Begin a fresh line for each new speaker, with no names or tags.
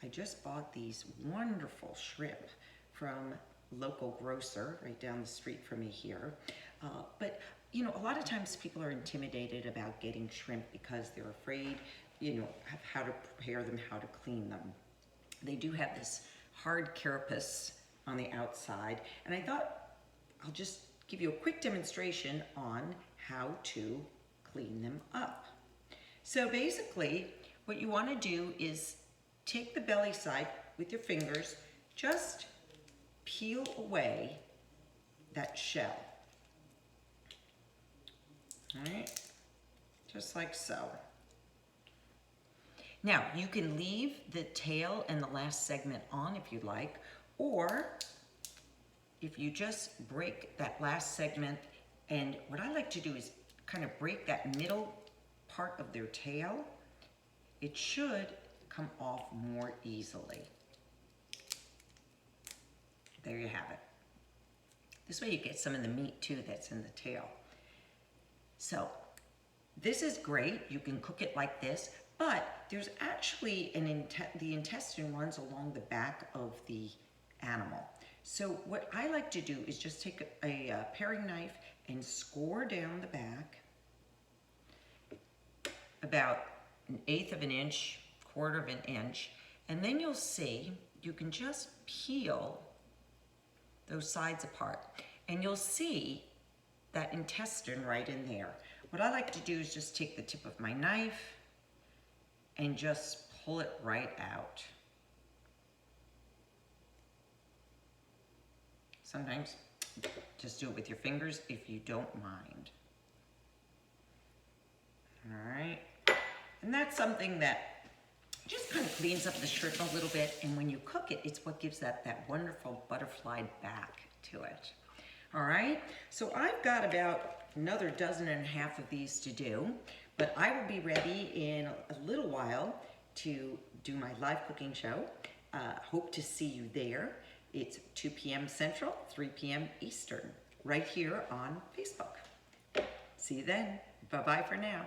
I just bought these wonderful shrimp from local grocer right down the street from me here. But you know, a lot of times people are intimidated about getting shrimp because they're afraid, you know, of how to prepare them, how to clean them. They do have this hard carapace on the outside, and I thought I'll just give you a quick demonstration on how to clean them up. So basically, what you want to do is take the belly side with your fingers, just peel away that shell. All right, just like so. Now, you can leave the tail and the last segment on if you'd like, or if you just break that last segment, and what I like to do is kind of break that middle part of their tail, it should come off more easily. There you have it. This way you get some of the meat too that's in the tail. So this is great. You can cook it like this, but there's actually the intestine runs along the back of the animal. So what I like to do is just take a paring knife and score down the back about 1/8 of an inch, 1/4 of an inch, and then you'll see you can just peel those sides apart, and you'll see that intestine right in there. What I like to do is just take the tip of my knife and just pull it right out. Sometimes just do it with your fingers if you don't mind. All right, and that's something that just kind of cleans up the shrimp a little bit, and when you cook it, it's what gives that wonderful butterfly back to it. All right, so I've got about another 1.5 of these to do, but I will be ready in a little while to do my live cooking show. Hope to see you there. It's 2 p.m. Central, 3 p.m. Eastern, right here on Facebook. See you then. Bye-bye for now.